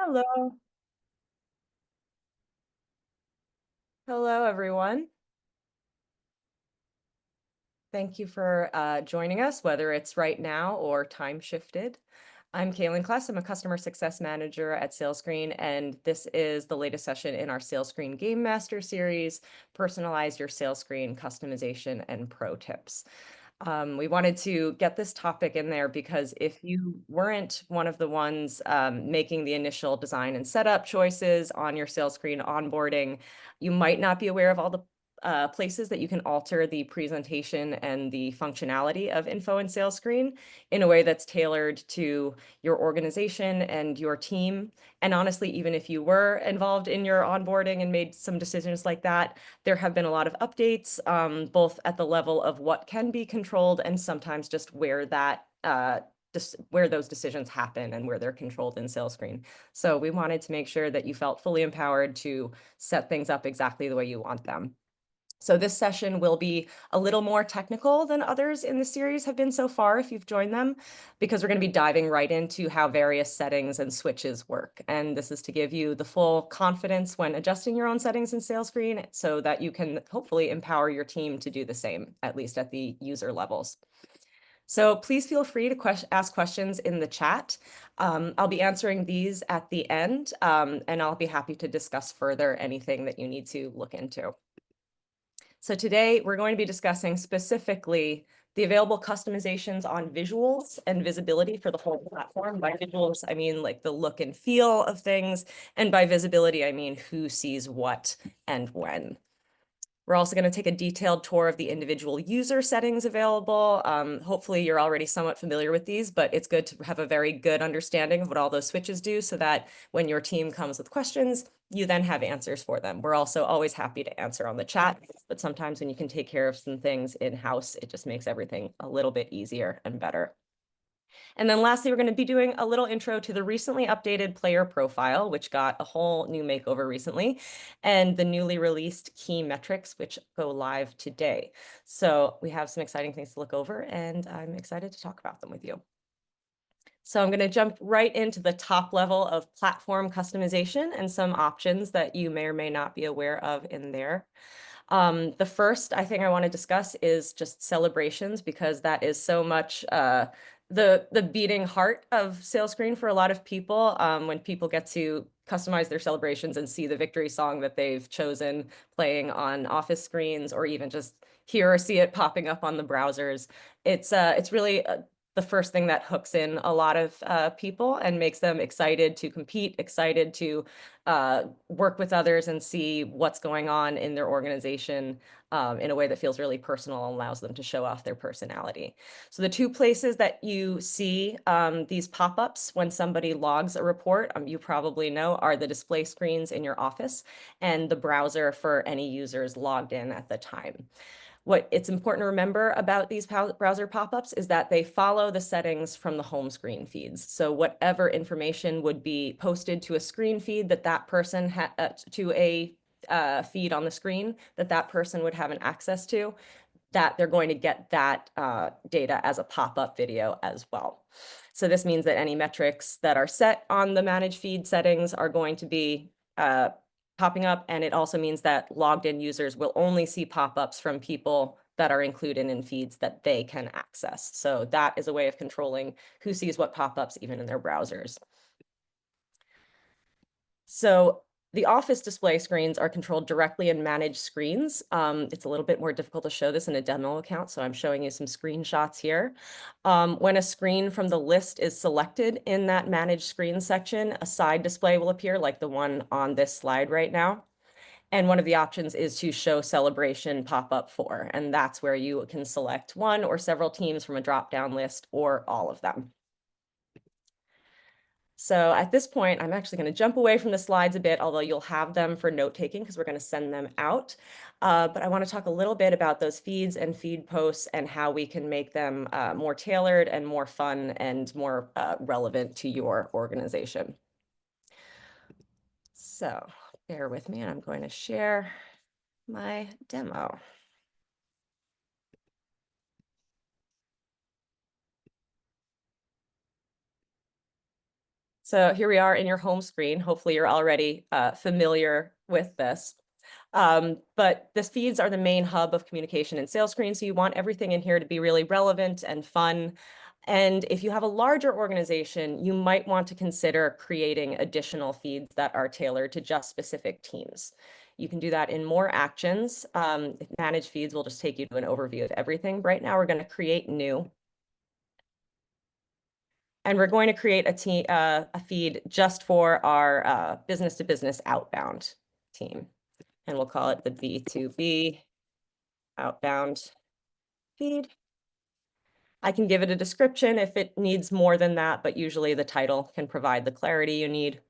Hello. Hello, everyone. Thank you for joining us, whether it's right now or time shifted. I'm Kaylin Kless. I'm a customer success manager at SalesScreen, and this is the latest session in our SalesScreen Game Master series, Personalize Your SalesScreen Customization and Pro Tips. We wanted to get this topic in there because if you weren't one of the ones making the initial design and setup choices on your sales screen onboarding, you might not be aware of all the places that you can alter the presentation and the functionality of info and sales screen in a way that's tailored to your organization and your team. And honestly, even if you were involved in your onboarding and made some decisions like that, there have been a lot of updates, both at the level of what can be controlled and sometimes just where where those decisions happen and where they're controlled in sales screen. So we wanted to make sure that you felt fully empowered to set things up exactly the way you want them. So this session will be a little more technical than others in the series have been so far if you've joined them, because we're going to be diving right into how various settings and switches work. And this is to give you the full confidence when adjusting your own settings in sales screen so that you can hopefully empower your team to do the same, at least at the user levels. So please feel free to ask questions in the chat. I'll be answering these at the end, and I'll be happy to discuss further anything that you need to look into. So today we're going to be discussing specifically the available customizations on visuals and visibility for the whole platform. By visuals, I mean like the look and feel of things. And by visibility, I mean who sees what and when. We're also going to take a detailed tour of the individual user settings available. Hopefully you're already somewhat familiar with these, but it's good to have a very good understanding of what all those switches do so that when your team comes with questions, you then have answers for them. We're also always happy to answer on the chat, but sometimes when you can take care of some things in-house, it just makes everything a little bit easier and better. And then lastly, we're going to be doing a little intro to the recently updated player profile, which got a whole new makeover recently, and the newly released key metrics, which go live today. So we have some exciting things to look over, and I'm excited to talk about them with you. So I'm going to jump right into the top level of platform customization and some options that you may or may not be aware of in there. The first I think I want to discuss is just celebrations, because that is so much the beating heart of sales screen for a lot of people. When people get to customize their celebrations and see the victory song that they've chosen playing on office screens, or even just hear or see it popping up on the browsers, it's really the first thing that hooks in a lot of people and makes them excited to compete, excited to work with others and see what's going on in their organization in a way that feels really personal and allows them to show off their personality. So the two places that you see these pop-ups when somebody logs a report, you probably know, are the display screens in your office and the browser for any users logged in at the time. What it's important to remember about these browser pop-ups is that they follow the settings from the home screen feeds. So whatever information would be posted to a screen feed that that person to a feed on the screen that that person would have an access to, that they're going to get that data as a pop-up video as well. So this means that any metrics that are set on the manage feed settings are going to be popping up, and it also means that logged in users will only see pop-ups from people that are included in feeds that they can access. So that is a way of controlling who sees what pop-ups even in their browsers. So the office display screens are controlled directly in managed screens. It's a little bit more difficult to show this in a demo account, so I'm showing you some screenshots here. When a screen from the list is selected in that managed screen section, a side display will appear like the one on this slide right now. And one of the options is to show celebration pop-up for, and that's where you can select one or several teams from a drop-down list or all of them. So at this point, I'm actually going to jump away from the slides a bit, although you'll have them for note-taking because we're going to send them out. But I want to talk a little bit about those feeds and feed posts and how we can make them more tailored and more fun and more relevant to your organization. So bear with me, and I'm going to share my demo. So here we are in your home screen. Hopefully you're already familiar with this. But the feeds are the main hub of communication in SalesScreen. So you want everything in here to be really relevant and fun. And if you have a larger organization, you might want to consider creating additional feeds that are tailored to just specific teams. You can do that in more actions. Manage feeds will just take you to an overview of everything. Right now, we're going to create new. And we're going to create a feed just for our business-to-business outbound team. And we'll call it the B2B outbound feed. I can give it a description if it needs more than that, but usually the title can provide the clarity you need.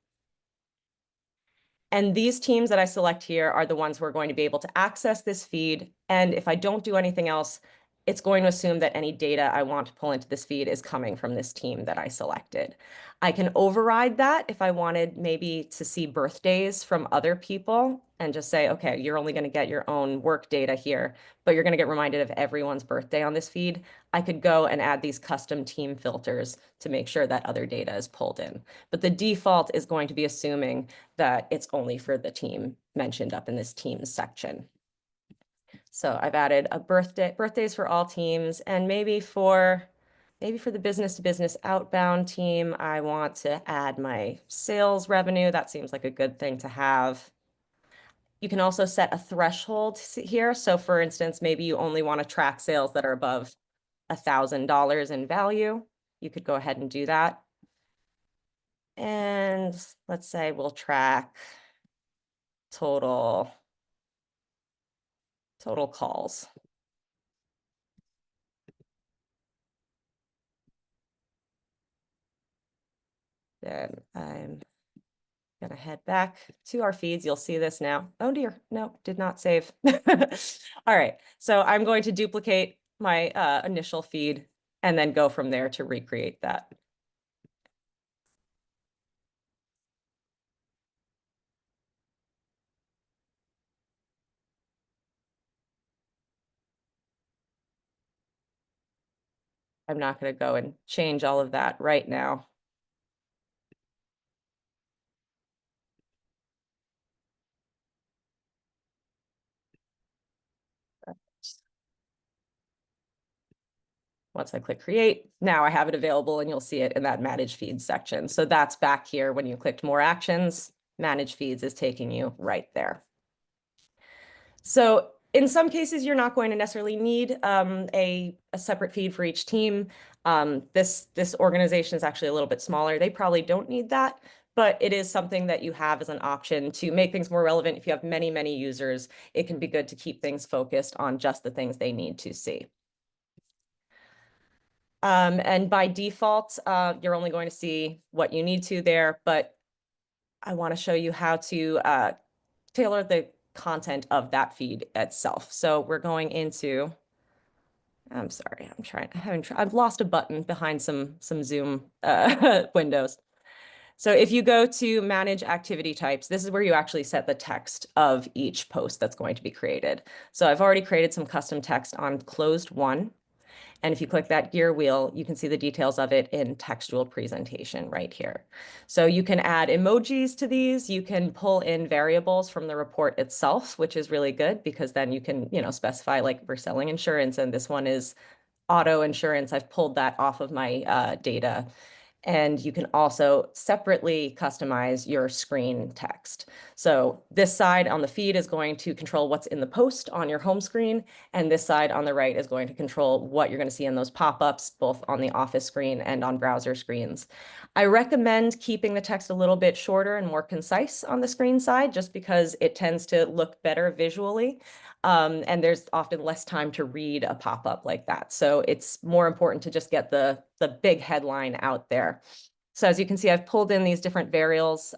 And these teams that I select here are the ones who are going to be able to access this feed. And if I don't do anything else, it's going to assume that any data I want to pull into this feed is coming from this team that I selected. I can override that if I wanted maybe to see birthdays from other people and just say, okay, you're only going to get your own work data here, but you're going to get reminded of everyone's birthday on this feed. I could go and add these custom team filters to make sure that other data is pulled in. But the default is going to be assuming that it's only for the team mentioned up in this teams section. So I've added a birthdays for all teams, and maybe for the business to business outbound team, I want to add my sales revenue. That seems like a good thing to have. You can also set a threshold here. So for instance, maybe you only want to track sales that are above $1,000 in value. You could go ahead and do that. And let's say we'll track total calls. Then I'm gonna head back to our feeds. You'll see this now. Oh dear, no, did not save. All right, so I'm going to duplicate my initial feed and then go from there to recreate that. I'm not going to go and change all of that right now. Once I click create, now I have it available and you'll see it in that manage feeds section. So that's back here when you clicked more actions, manage feeds is taking you right there. So in some cases, you're not going to necessarily need a separate feed for each team. This organization is actually a little bit smaller. They probably don't need that, but it is something that you have as an option to make things more relevant. If you have many, many users, it can be good to keep things focused on just the things they need to see. And by default, you're only going to see what you need to there, but I want to show you how to tailor the content of that feed itself. So we're going into, I'm sorry, I've lost a button behind some Zoom windows. So if you go to manage activity types, this is where you actually set the text of each post that's going to be created. So I've already created some custom text on closed one. And if you click that gear wheel, you can see the details of it in textual presentation right here. So you can add emojis to these. You can pull in variables from the report itself, which is really good because then you can, specify like we're selling insurance and this one is auto insurance. I've pulled that off of my data. And you can also separately customize your screen text. So this side on the feed is going to control what's in the post on your home screen, and this side on the right is going to control what you're going to see in those pop-ups, both on the office screen and on browser screens. I recommend keeping the text a little bit shorter and more concise on the screen side, just because it tends to look better visually. And there's often less time to read a pop-up like that. So it's more important to just get the big headline out there. So as you can see, I've pulled in these different variables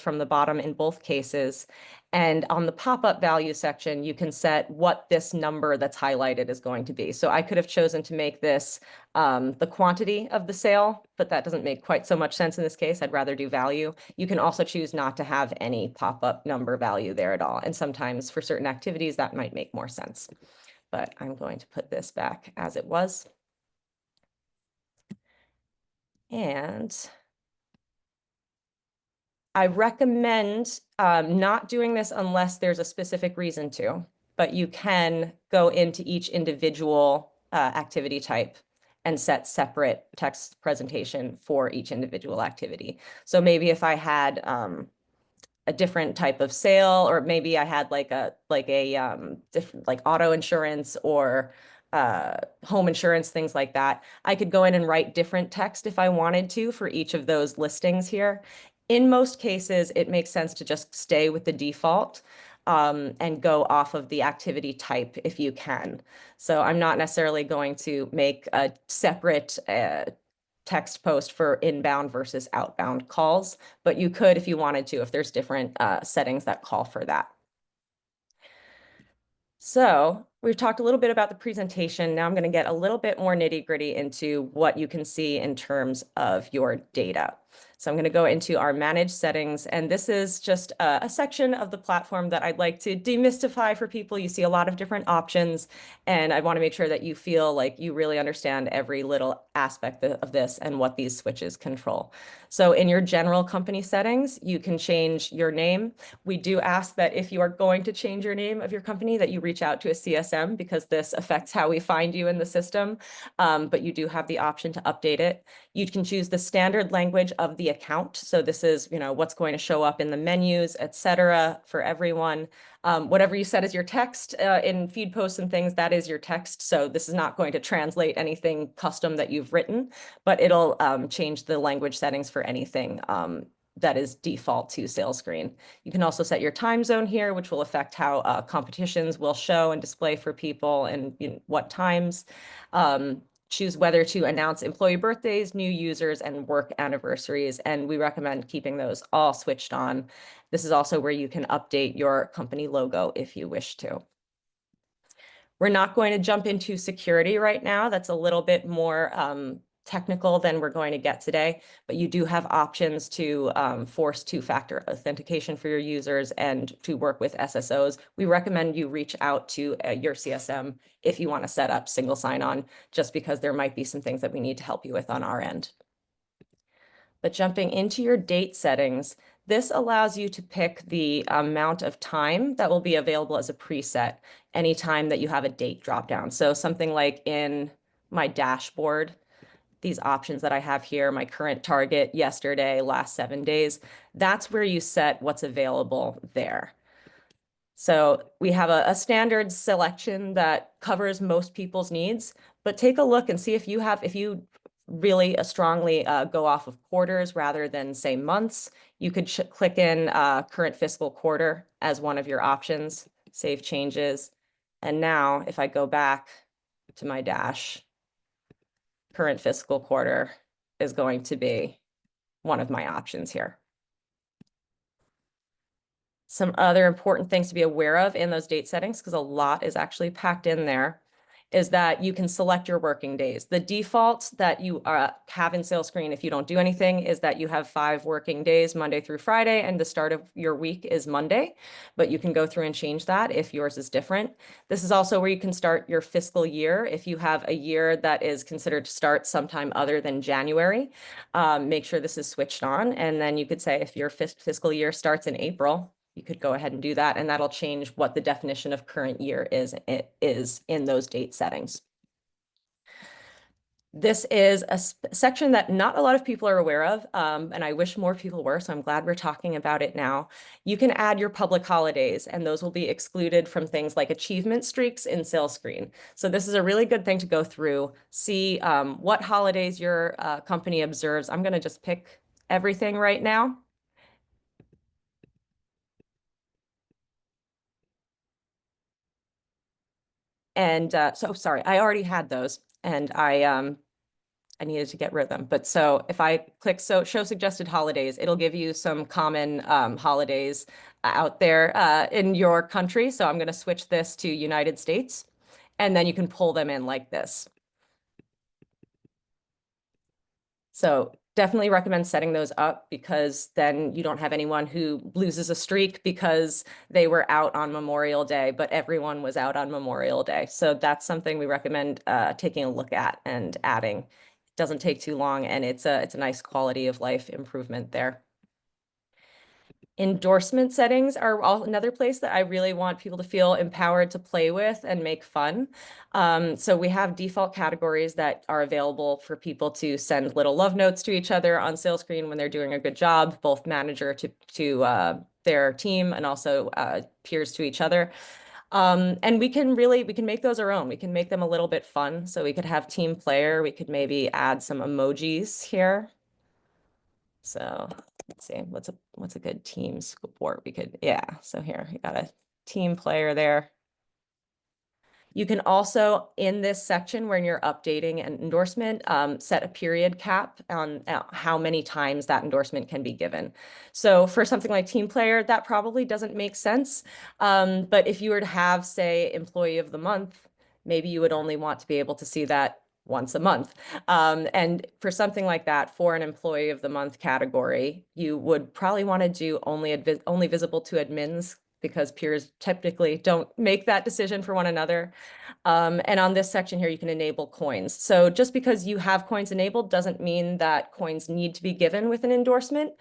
from the bottom in both cases. And on the pop-up value section, you can set what this number that's highlighted is going to be. So I could have chosen to make this the quantity of the sale, but that doesn't make quite so much sense in this case. I'd rather do value. You can also choose not to have any pop-up number value there at all. And sometimes for certain activities, that might make more sense. But I'm going to put this back as it was. And I recommend not doing this unless there's a specific reason to, but you can go into each individual activity type and set separate text presentation for each individual activity. So maybe if I had a different type of sale, or maybe I had like a different like auto insurance or home insurance, things like that. I could go in and write different text if I wanted to for each of those listings here. In most cases, it makes sense to just stay with the default and go off of the activity type if you can. So I'm not necessarily going to make a separate text post for inbound versus outbound calls, but you could if you wanted to, if there's different settings that call for that. So we've talked a little bit about the presentation. Now I'm going to get a little bit more nitty-gritty into what you can see in terms of your data. So I'm going to go into our managed settings, and this is just a section of the platform that I'd like to demystify for people. You see a lot of different options, and I want to make sure that you feel like you really understand every little aspect of this and what these switches control. So in your general company settings, you can change your name. We do ask that if you are going to change your name of your company, that you reach out to a CSM because this affects how we find you in the system. But you do have the option to update it. You can choose the standard language of the account. So this is, what's going to show up in the menus, etc., for everyone. Whatever you set as your text in feed posts and things, that is your text. So this is not going to translate anything custom that you've written, but it'll change the language settings for anything that is default to SalesScreen. You can also set your time zone here, which will affect how competitions will show and display for people and what times. Choose whether to announce employee birthdays, new users, and work anniversaries. And we recommend keeping those all switched on. This is also where you can update your company logo if you wish to. We're not going to jump into security right now. That's a little bit more technical than we're going to get today, but you do have options to force two-factor authentication for your users and to work with SSOs. We recommend you reach out to your CSM if you want to set up single sign-on, just because there might be some things that we need to help you with on our end. But jumping into your date settings, this allows you to pick the amount of time that will be available as a preset anytime that you have a date dropdown. So something like in my dashboard, these options that I have here, my current target, yesterday, last 7 days, that's where you set what's available there. So we have a standard selection that covers most people's needs, but take a look and see if you really strongly go off of quarters rather than say months. You could click in current fiscal quarter as one of your options, save changes. And now if I go back to my dash, current fiscal quarter is going to be one of my options here. Some other important things to be aware of in those date settings, because a lot is actually packed in there, is that you can select your working days. The default that you have in SalesScreen, if you don't do anything, is that you have 5 working days, Monday through Friday, and the start of your week is Monday. But you can go through and change that if yours is different. This is also where you can start your fiscal year. If you have a year that is considered to start sometime other than January, make sure this is switched on. And then you could say if your fiscal year starts in April, you could go ahead and do that, and that'll change what the definition of current year is in those date settings. This is a section that not a lot of people are aware of, and I wish more people were, so I'm glad we're talking about it now. You can add your public holidays, and those will be excluded from things like achievement streaks in SalesScreen. So this is a really good thing to go through, see what holidays your company observes. I'm going to just pick everything right now. And so sorry, I already had those, and I needed to get rid of them. But so if I click show suggested holidays, it'll give you some common holidays out there in your country. So I'm going to switch this to United States, and then you can pull them in like this. So definitely recommend setting those up, because then you don't have anyone who loses a streak because they were out on Memorial Day, but everyone was out on Memorial Day. So that's something we recommend taking a look at and adding. It doesn't take too long, and it's a nice quality of life improvement there. Endorsement settings are another place that I really want people to feel empowered to play with and make fun. So we have default categories that are available for people to send little love notes to each other on SalesScreen when they're doing a good job, both manager to their team and also peers to each other. And we can make those our own. We can make them a little bit fun. So we could have team player. We could maybe add some emojis here. So let's see, what's a good team sport we could, yeah. So here, you got a team player there. You can also, in this section when you're updating an endorsement, set a period cap on how many times that endorsement can be given. So for something like team player, that probably doesn't make sense. But if you were to have, say, employee of the month, maybe you would only want to be able to see that once a month. And for something like that, for an employee of the month category, you would probably want to do only visible to admins, because peers typically don't make that decision for one another. And on this section here, you can enable coins. So just because you have coins enabled doesn't mean that coins need to be given with an endorsement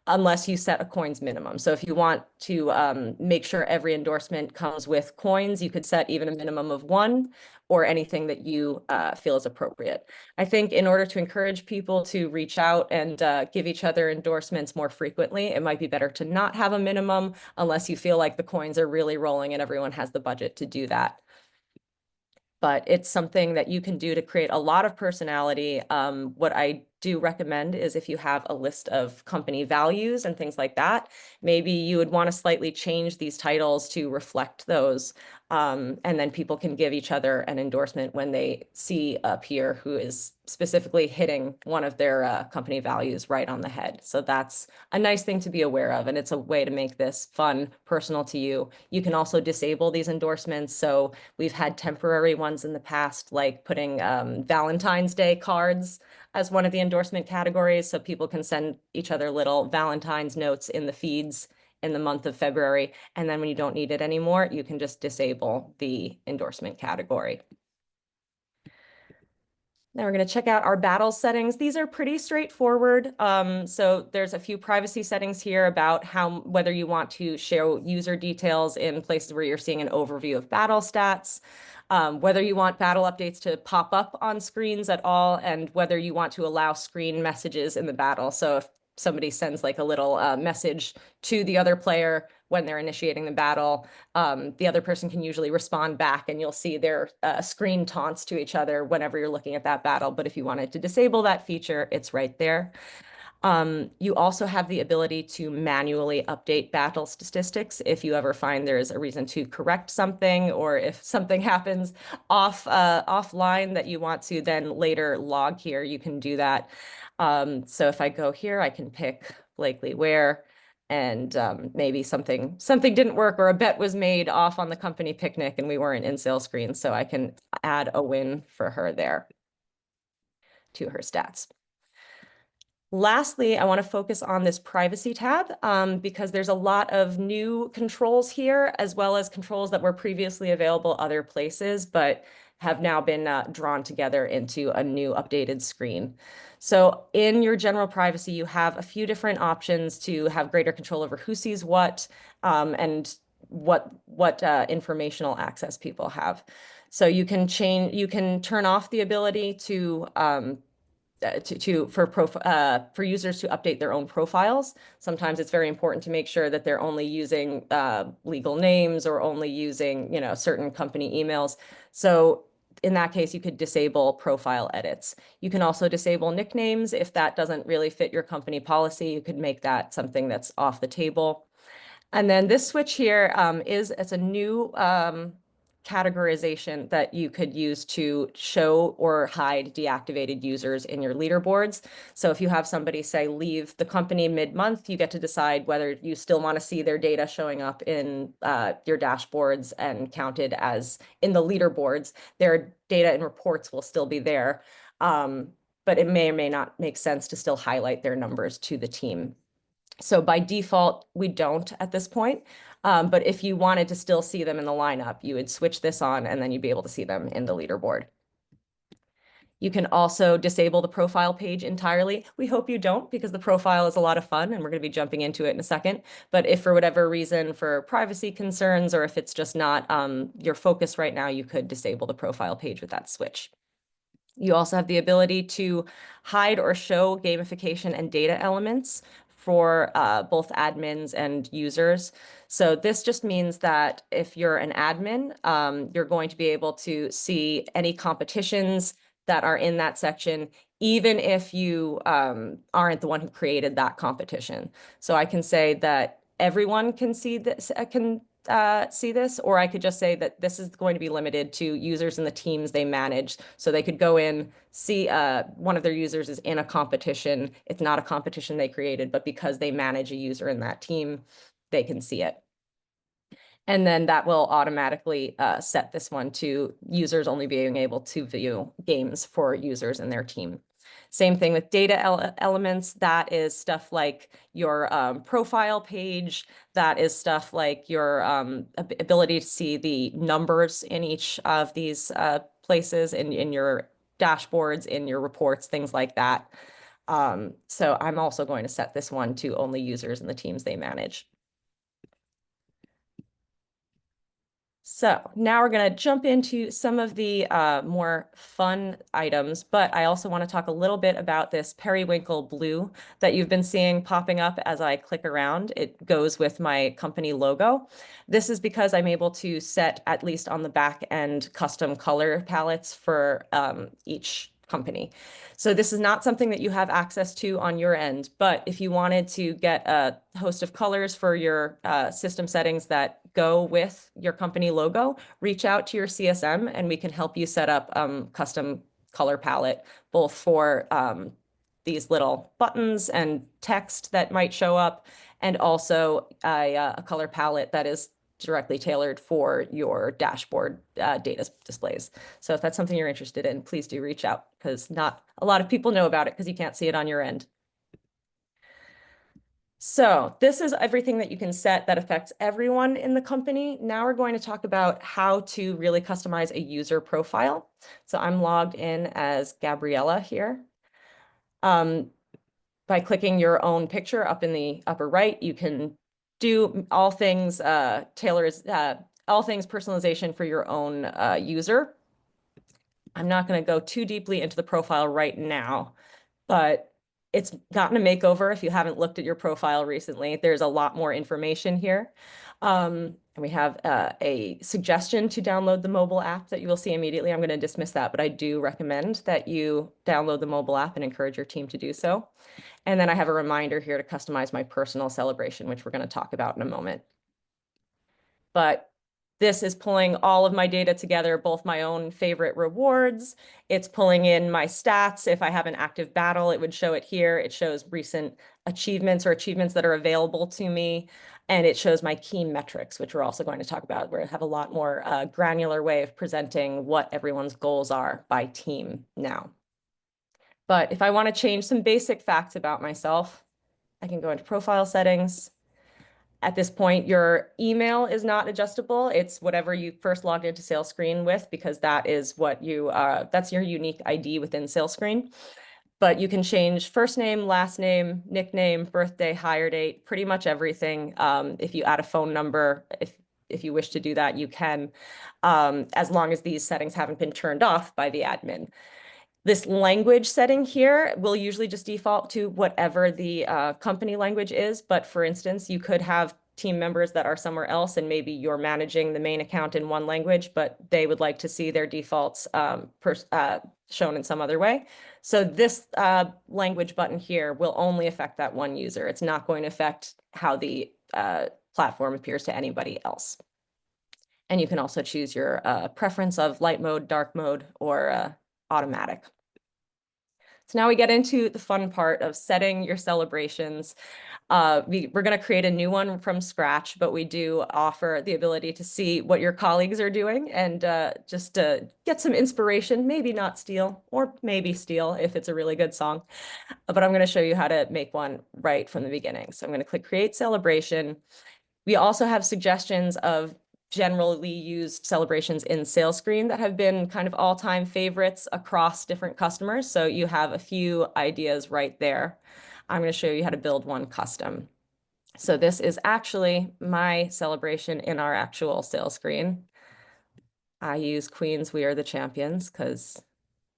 unless you set a coins minimum. So if you want to make sure every endorsement comes with coins, you could set even a minimum of 1 or anything that you feel is appropriate. I think in order to encourage people to reach out and give each other endorsements more frequently, it might be better to not have a minimum unless you feel like the coins are really rolling and everyone has the budget to do that. But it's something that you can do to create a lot of personality. What I do recommend is if you have a list of company values and things like that, maybe you would want to slightly change these titles to reflect those. And then people can give each other an endorsement when they see a peer who is specifically hitting one of their company values right on the head. So that's a nice thing to be aware of. And it's a way to make this fun, personal to you. You can also disable these endorsements. So we've had temporary ones in the past, like putting Valentine's Day cards as one of the endorsement categories. So people can send each other little Valentine's notes in the feeds in the month of February. And then when you don't need it anymore, you can just disable the endorsement category. Now we're going to check out our battle settings. These are pretty straightforward. So there's a few privacy settings here about whether you want to show user details in places where you're seeing an overview of battle stats, whether you want battle updates to pop up on screens at all, and whether you want to allow screen messages in the battle. So if somebody sends like a little message to the other player when they're initiating the battle, the other person can usually respond back and you'll see their screen taunts to each other whenever you're looking at that battle. But if you wanted to disable that feature, it's right there. You also have the ability to manually update battle statistics if you ever find there's a reason to correct something, or if something happens offline that you want to then later log here, you can do that. So if I go here, I can pick Blakely Ware, and maybe something didn't work, or a bet was made off on the company picnic and we weren't in SalesScreen, so I can add a win for her there to her stats. Lastly, I want to focus on this privacy tab because there's a lot of new controls here, as well as controls that were previously available other places, but have now been drawn together into a new updated screen. So in your general privacy, you have a few different options to have greater control over who sees what and what informational access people have. So you can turn off the ability to for users to update their own profiles. Sometimes it's very important to make sure that they're only using legal names or only using, certain company emails. So in that case, you could disable profile edits. You can also disable nicknames if that doesn't really fit your company policy. You could make that something that's off the table. And then this switch here it's a new categorization that you could use to show or hide deactivated users in your leaderboards. So if you have somebody say leave the company mid-month, you get to decide whether you still want to see their data showing up in your dashboards and counted as in the leaderboards. Their data and reports will still be there, but it may or may not make sense to still highlight their numbers to the team. So by default, we don't at this point. But if you wanted to still see them in the lineup, you would switch this on and then you'd be able to see them in the leaderboard. You can also disable the profile page entirely. We hope you don't, because the profile is a lot of fun and we're going to be jumping into it in a second. But if for whatever reason, for privacy concerns, or if it's just not your focus right now, you could disable the profile page with that switch. You also have the ability to hide or show gamification and data elements for both admins and users. So this just means that if you're an admin, you're going to be able to see any competitions that are in that section, even if you aren't the one who created that competition. So I can say that everyone can see this, see this, or I could just say that this is going to be limited to users and the teams they manage. So they could go in, see one of their users is in a competition. It's not a competition they created, but because they manage a user in that team, they can see it. And then that will automatically set this one to users only being able to view games for users in their team. Same thing with data elements. That is stuff like your profile page. That is stuff like your ability to see the numbers in each of these places in your dashboards, in your reports, things like that. So I'm also going to set this one to only users and the teams they manage. So now we're going to jump into some of the more fun items, but I also want to talk a little bit about this periwinkle blue that you've been seeing popping up as I click around. It goes with my company logo. This is because I'm able to set, at least on the back end, custom color palettes for each company. So this is not something that you have access to on your end, but if you wanted to get a host of colors for your system settings that go with your company logo, reach out to your CSM and we can help you set up custom color palette, both for these little buttons and text that might show up, and also a color palette that is directly tailored for your dashboard data displays. So if that's something you're interested in, please do reach out, because not a lot of people know about it because you can't see it on your end. So this is everything that you can set that affects everyone in the company. Now we're going to talk about how to really customize a user profile. So I'm logged in as Gabriella here. By clicking your own picture up in the upper right, you can do all things all things personalization for your own user. I'm not going to go too deeply into the profile right now, but it's gotten a makeover. If you haven't looked at your profile recently, there's a lot more information here. And we have a suggestion to download the mobile app that you will see immediately. I'm going to dismiss that, but I do recommend that you download the mobile app and encourage your team to do so. And then I have a reminder here to customize my personal celebration, which we're going to talk about in a moment. But this is pulling all of my data together, both my own favorite rewards. It's pulling in my stats. If I have an active battle, it would show it here. It shows recent achievements or achievements that are available to me. And it shows my key metrics, which we're also going to talk about, where I have a lot more granular way of presenting what everyone's goals are by team now. But if I want to change some basic facts about myself, I can go into profile settings. At this point, your email is not adjustable. It's whatever you first logged into SalesScreen with, because that is what you that's your unique ID within SalesScreen. But you can change first name, last name, nickname, birthday, hire date, pretty much everything. If you add a phone number, if you wish to do that, you can, as long as these settings haven't been turned off by the admin. This language setting here will usually just default to whatever the company language is. But for instance, you could have team members that are somewhere else and maybe you're managing the main account in one language, but they would like to see their defaults shown in some other way. So this language button here will only affect that one user. It's not going to affect how the platform appears to anybody else. And you can also choose your preference of light mode, dark mode, or automatic. So now we get into the fun part of setting your celebrations. We're going to create a new one from scratch, but we do offer the ability to see what your colleagues are doing and just get some inspiration, maybe not steal, or maybe steal if it's a really good song. But I'm going to show you how to make one right from the beginning. So I'm going to click Create Celebration. We also have suggestions of generally used celebrations in SalesScreen that have been kind of all-time favorites across different customers. So you have a few ideas right there. I'm going to show you how to build one custom. So this is actually my celebration in our actual SalesScreen. I use Queens, We Are the Champions, because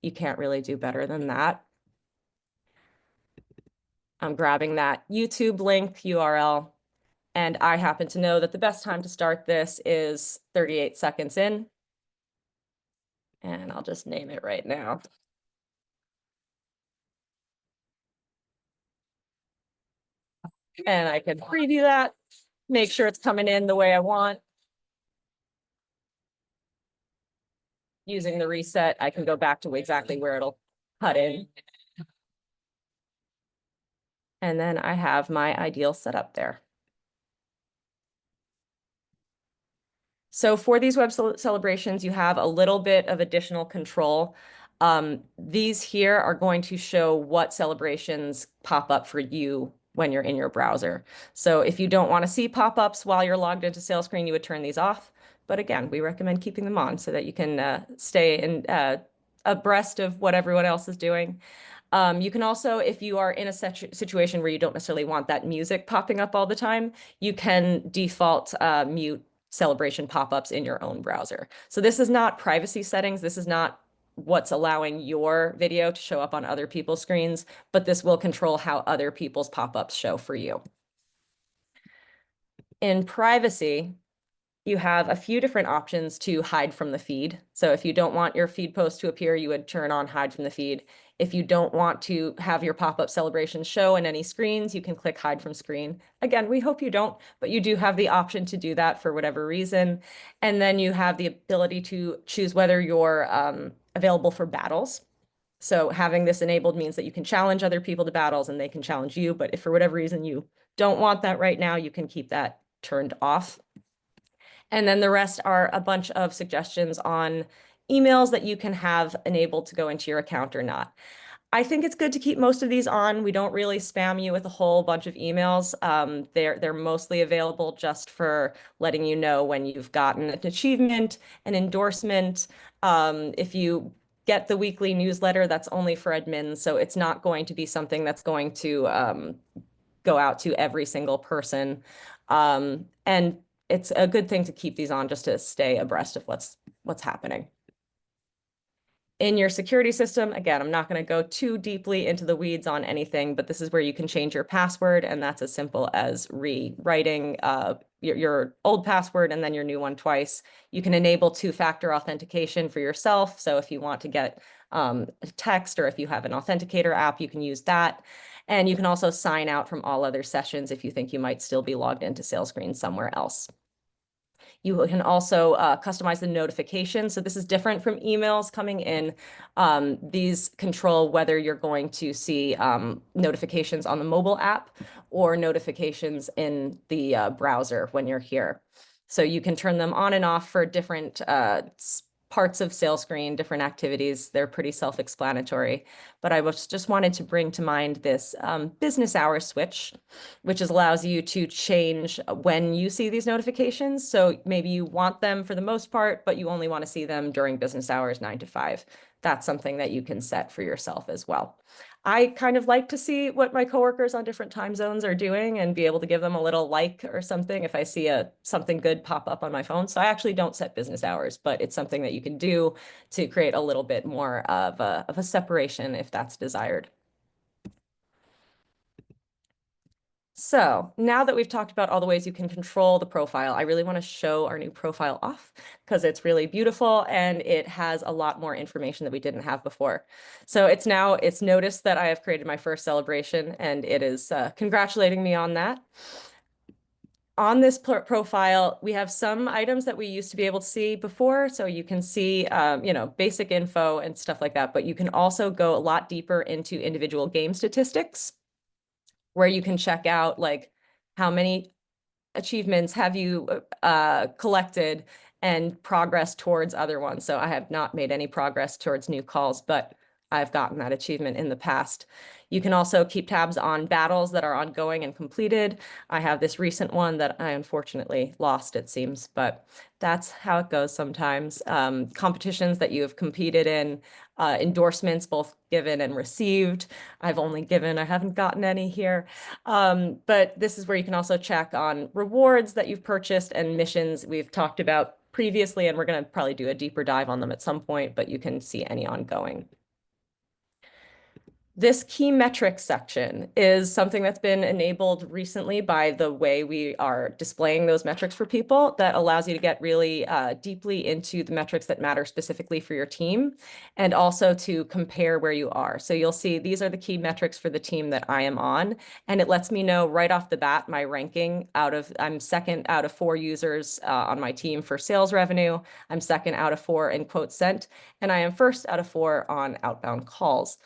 you can't really do better than that. I'm grabbing that YouTube link URL, and I happen to know that the best time to start this is 38 seconds in. And I'll just name it right now. And I can preview that, make sure it's coming in the way I want. Using the reset, I can go back to exactly where it'll cut in. And then I have my ideal setup there. So for these web celebrations, you have a little bit of additional control. These here are going to show what celebrations pop up for you when you're in your browser. So if you don't want to see pop-ups while you're logged into SalesScreen, you would turn these off. But again, we recommend keeping them on so that you can stay in abreast of what everyone else is doing. You can also, if you are in a situation where you don't necessarily want that music popping up all the time, you can default mute celebration pop-ups in your own browser. So this is not privacy settings. This is not what's allowing your video to show up on other people's screens, but this will control how other people's pop-ups show for you. In privacy, you have a few different options to hide from the feed. So if you don't want your feed post to appear, you would turn on hide from the feed. If you don't want to have your pop-up celebration show in any screens, you can click hide from screen. Again, we hope you don't, but you do have the option to do that for whatever reason. And then you have the ability to choose whether you're available for battles. So having this enabled means that you can challenge other people to battles and they can challenge you. But if for whatever reason you don't want that right now, you can keep that turned off. And then the rest are a bunch of suggestions on emails that you can have enabled to go into your account or not. I think it's good to keep most of these on. We don't really spam you with a whole bunch of emails. They're mostly available just for letting you know when you've gotten an achievement, an endorsement. If you get the weekly newsletter, that's only for admins, so it's not going to be something that's going to go out to every single person. And it's a good thing to keep these on just to stay abreast of what's happening. In your security system, again, I'm not going to go too deeply into the weeds on anything, but this is where you can change your password, and that's as simple as rewriting your old password and then your new one twice. You can enable two-factor authentication for yourself. So if you want to get a text or if you have an authenticator app, you can use that. And you can also sign out from all other sessions if you think you might still be logged into SalesScreen somewhere else. You can also customize the notification. So this is different from emails coming in. These control whether you're going to see notifications on the mobile app or notifications in the browser when you're here. So you can turn them on and off for different parts of SalesScreen, different activities. They're pretty self-explanatory, but I just wanted to bring to mind this business hours switch, which allows you to change when you see these notifications. So maybe you want them for the most part, but you only want to see them during business hours, 9 to 5. That's something that you can set for yourself as well. I kind of like to see what my coworkers on different time zones are doing and be able to give them a little like or something if I see something good pop up on my phone. So I actually don't set business hours, but it's something that you can do to create a little bit more of a separation if that's desired. So now that we've talked about all the ways you can control the profile, I really want to show our new profile off because it's really beautiful and it has a lot more information that we didn't have before. So it's noticed that I have created my first celebration and it is congratulating me on that. On this profile, we have some items that we used to be able to see before. So you can see, basic info and stuff like that, but you can also go a lot deeper into individual game statistics, where you can check out like how many achievements have you collected and progress towards other ones. So I have not made any progress towards new calls, but I've gotten that achievement in the past. You can also keep tabs on battles that are ongoing and completed. I have this recent one that I unfortunately lost, it seems, but that's how it goes sometimes. Competitions that you have competed in, endorsements, both given and received. I've only given, I haven't gotten any here. But this is where you can also check on rewards that you've purchased and missions we've talked about previously, and we're going to probably do a deeper dive on them at some point, but you can see any ongoing. This key metrics section is something that's been enabled recently by the way we are displaying those metrics for people that allows you to get really deeply into the metrics that matter specifically for your team and also to compare where you are. So you'll see these are the key metrics for the team that I am on, and it lets me know right off the bat my ranking I'm second out of 4 users on my team for sales revenue. I'm second out of 4 in quotes sent, and I am first out of 4 on outbound calls.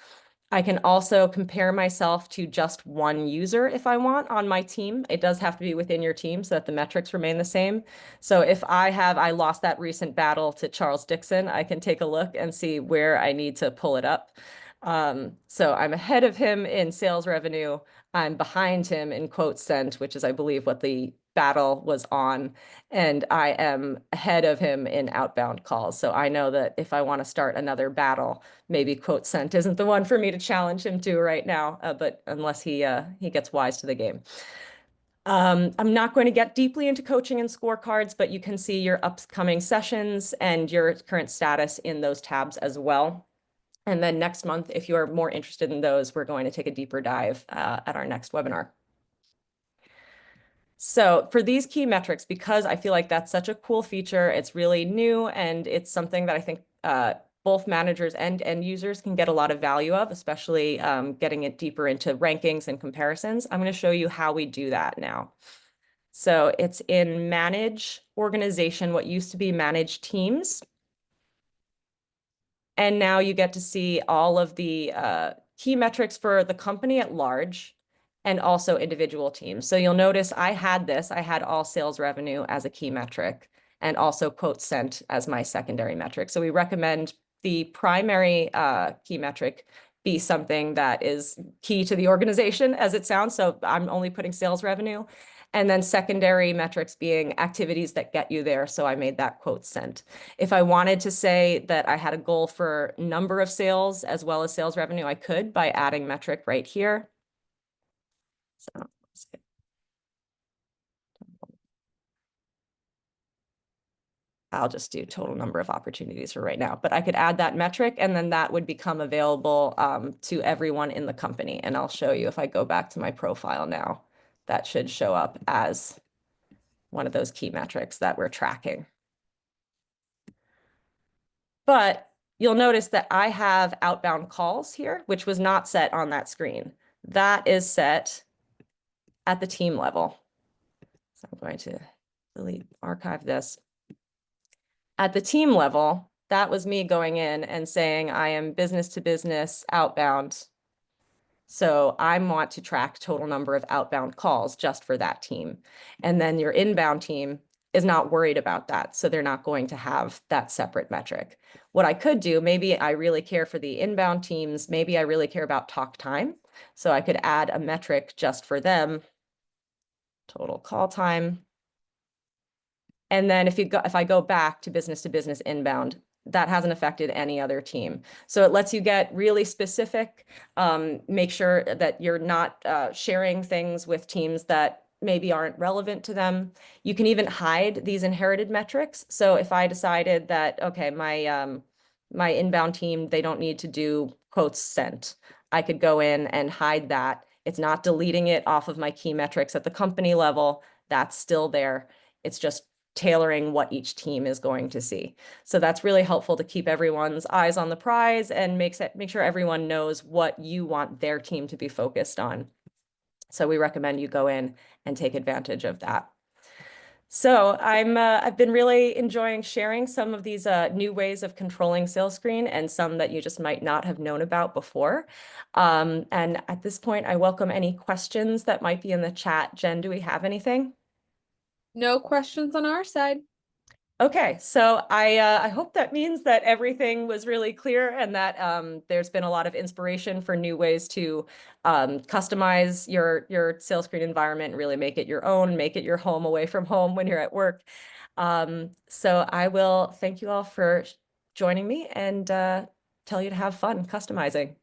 I can also compare myself to just one user if I want on my team. It does have to be within your team so that the metrics remain the same. So if I lost that recent battle to Charles Dixon, I can take a look and see where I need to pull it up. So I'm ahead of him in sales revenue. I'm behind him in quotes sent, which is, I believe, what the battle was on. And I am ahead of him in outbound calls. So I know that if I want to start another battle, maybe quote sent isn't the one for me to challenge him to right now, but unless he gets wise to the game. I'm not going to get deeply into coaching and scorecards, but you can see your upcoming sessions and your current status in those tabs as well. And then next month, if you are more interested in those, we're going to take a deeper dive at our next webinar. So for these key metrics, because I feel like that's such a cool feature, it's really new, and it's something that I think both managers and end users can get a lot of value of, especially getting it deeper into rankings and comparisons. I'm going to show you how we do that now. So it's in Manage Organization, what used to be Manage Teams. And now you get to see all of the key metrics for the company at large and also individual teams. So you'll notice I had all sales revenue as a key metric and also quotes sent as my secondary metric. So we recommend the primary key metric be something that is key to the organization as it sounds. So I'm only putting sales revenue. And then secondary metrics being activities that get you there. So I made that quote sent. If I wanted to say that I had a goal for number of sales as well as sales revenue, I could by adding metric right here. So I'll just do total number of opportunities for right now, but I could add that metric and then that would become available to everyone in the company. And I'll show you if I go back to my profile now, that should show up as one of those key metrics that we're tracking. But you'll notice that I have outbound calls here, which was not set on that screen. That is set at the team level. So I'm going to archive this. At the team level, that was me going in and saying I am business to business outbound. So I want to track total number of outbound calls just for that team. And then your inbound team is not worried about that. So they're not going to have that separate metric. What I could do, maybe I really care for the inbound teams, maybe I really care about talk time. So I could add a metric just for them, total call time. And then if I go back to business inbound, that hasn't affected any other team. So it lets you get really specific, make sure that you're not sharing things with teams that maybe aren't relevant to them. You can even hide these inherited metrics. So if I decided that, okay, my inbound team, they don't need to do quotes sent, I could go in and hide that. It's not deleting it off of my key metrics at the company level. That's still there. It's just tailoring what each team is going to see. So that's really helpful to keep everyone's eyes on the prize and make sure everyone knows what you want their team to be focused on. So we recommend you go in and take advantage of that. So I've been really enjoying sharing some of these new ways of controlling SalesScreen and some that you just might not have known about before. And at this point, I welcome any questions that might be in the chat. Jen, do we have anything? No questions on our side. Okay, so I hope that means that everything was really clear and that there's been a lot of inspiration for new ways to customize your sales screen environment and really make it your own, make it your home away from home when you're at work. So I will thank you all for joining me and tell you to have fun customizing.